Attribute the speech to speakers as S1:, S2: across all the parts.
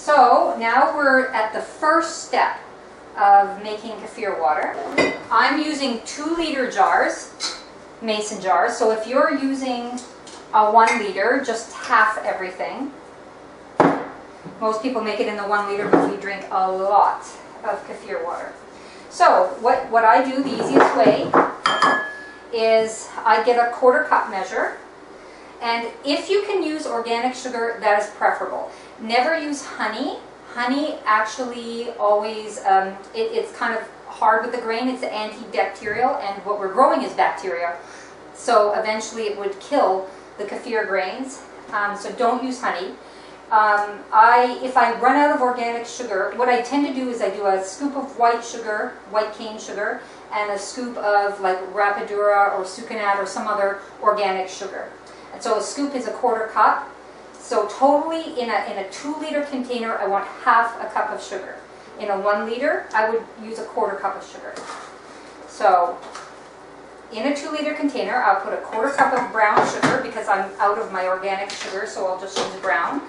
S1: So now we're at the first step of making kefir water. I'm using 2-liter jars, mason jars. So if you're using a 1 liter, just half everything. Most people make it in the 1 liter because we drink a lot of kefir water. So what I do, the easiest way, is I get a 1/4 cup measure. And if you can use organic sugar, that is preferable. Never use honey. Honey actually always, it's kind of hard with the grain. It's antibacterial, and what we're growing is bacteria. So eventually it would kill the kefir grains. So don't use honey. If I run out of organic sugar, what I tend to do is I do a scoop of white sugar, white cane sugar, and a scoop of like rapadura or sucanat or some other organic sugar. And so a scoop is a 1/4 cup. So totally in a 2-liter container, I want half a cup of sugar. In a 1 liter, I would use a 1/4 cup of sugar. So in a 2-liter container, I'll put a 1/4 cup of brown sugar because I'm out of my organic sugar, so I'll just use brown.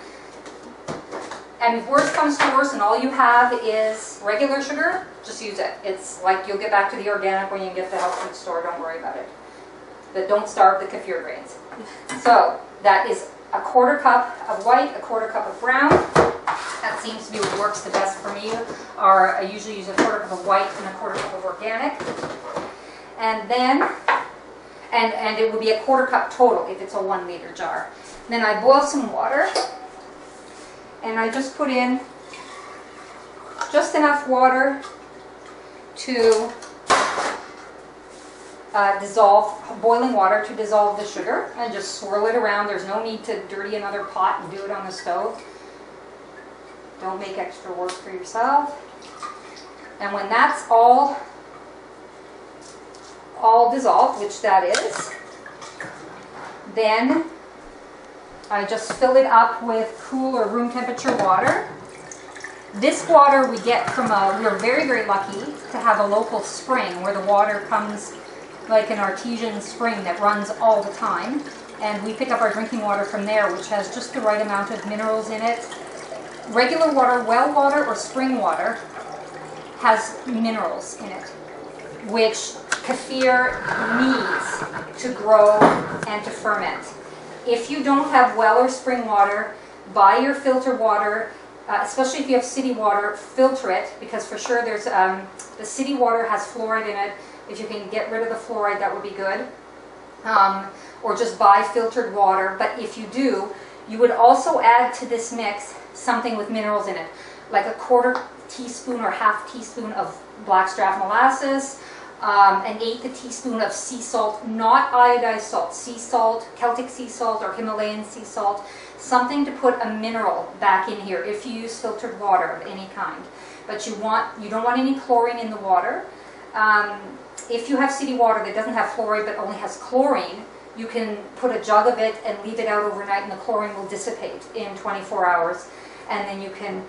S1: And if worst comes to worst and all you have is regular sugar, just use it. It's like you'll get back to the organic when you get to the health food store. Don't worry about it. But don't starve the kefir grains. So that is a 1/4 cup of white, a 1/4 cup of brown. That seems to be what works the best for me. Or I usually use a 1/4 cup of white and a 1/4 cup of organic. And then, and it would be a 1/4 cup total if it's a 1 liter jar. Then I boil some water. And I just put in just enough water to dissolve, boiling water to dissolve the sugar, and just swirl it around. There's no need to dirty another pot and do it on the stove. Don't make extra work for yourself. And when that's all dissolved, which that is, then I just fill it up with cool or room temperature water. This water we get from we're very, very lucky to have a local spring where the water comes like an artesian spring that runs all the time. And we pick up our drinking water from there, which has just the right amount of minerals in it. Regular water, well water or spring water, has minerals in it, which kefir needs to grow and to ferment. If you don't have well or spring water, buy your filter water, especially if you have city water, filter it, because for sure there's the city water has fluoride in it. If you can get rid of the fluoride, that would be good. Or just buy filtered water. But if you do, you would also add to this mix something with minerals in it, like a 1/4 teaspoon or 1/2 teaspoon of blackstrap molasses, an 1/8 teaspoon of sea salt, not iodized salt, sea salt, Celtic sea salt or Himalayan sea salt, something to put a mineral back in here if you use filtered water of any kind. But you don't want any chlorine in the water. If you have city water that doesn't have fluoride but only has chlorine, you can put a jug of it and leave it out overnight, and the chlorine will dissipate in 24 hours. And then you can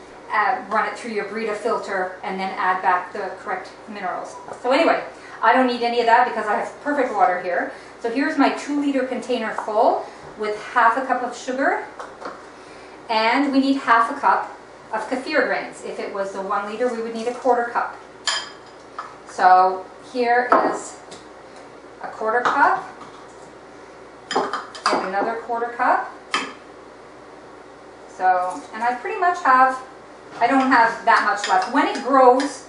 S1: run it through your Brita filter and then add back the correct minerals. So anyway, I don't need any of that because I have perfect water here. So here's my 2-liter container full with 1/2 cup of sugar. And we need 1/2 cup of kefir grains. If it was the 1 liter, we would need a 1/4 cup. So here is a 1/4 cup and another 1/4 cup. So, and I pretty much have, I don't have that much left. When it grows,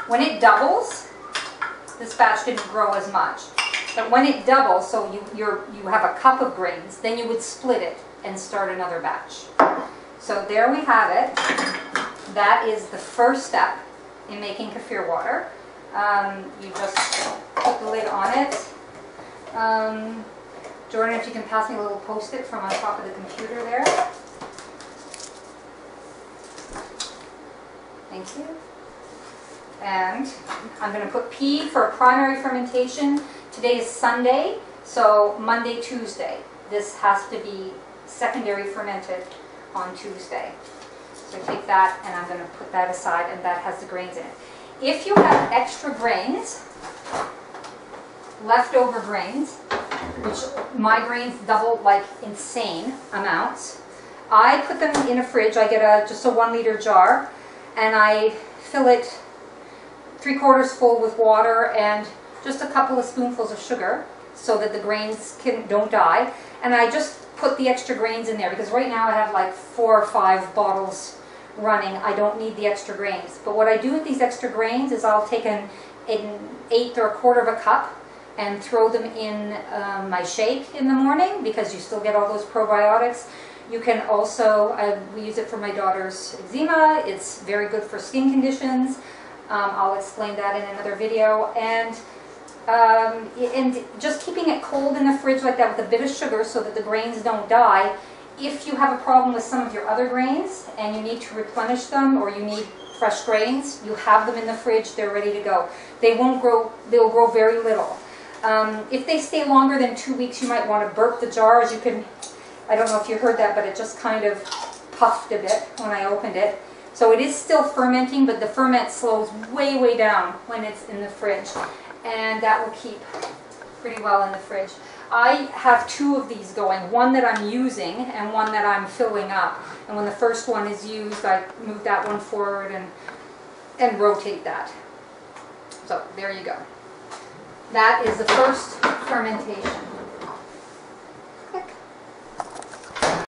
S1: when it doubles, this batch didn't grow as much. But when it doubles, so you have a cup of grains, then you would split it and start another batch. So there we have it. That is the first step in making kefir water. You just put the lid on it. Jordan, if you can pass me a little Post-it from on top of the computer there. Thank you. And I'm going to put P for primary fermentation. Today is Sunday, so Monday, Tuesday. This has to be secondary fermented on Tuesday. So take that and I'm going to put that aside, and that has the grains in it. If you have extra grains, leftover grains, which my grains double like insane amounts, I put them in a fridge. I get just a 1 liter jar, and I fill it 3/4 full with water and just a couple of spoonfuls of sugar so that the grains don't die. And I just put the extra grains in there because right now I have like 4 or 5 bottles running. I don't need the extra grains. But what I do with these extra grains is I'll take an 1/8 or 1/4 of a cup and throw them in my shake in the morning because you still get all those probiotics. You can also, we use it for my daughter's eczema. It's very good for skin conditions. I'll explain that in another video. And just keeping it cold in the fridge like that with a bit of sugar so that the grains don't die. If you have a problem with some of your other grains and you need to replenish them or you need fresh grains, you have them in the fridge, they're ready to go. They won't grow, they'll grow very little. If they stay longer than 2 weeks, you might want to burp the jars. You can, I don't know if you heard that, but it just kind of puffed a bit when I opened it. So it is still fermenting, but the ferment slows way, way down when it's in the fridge. And that will keep pretty well in the fridge. I have 2 of these going, one that I'm using and one that I'm filling up. And when the first one is used, I move that one forward and rotate that. So there you go. That is the first fermentation.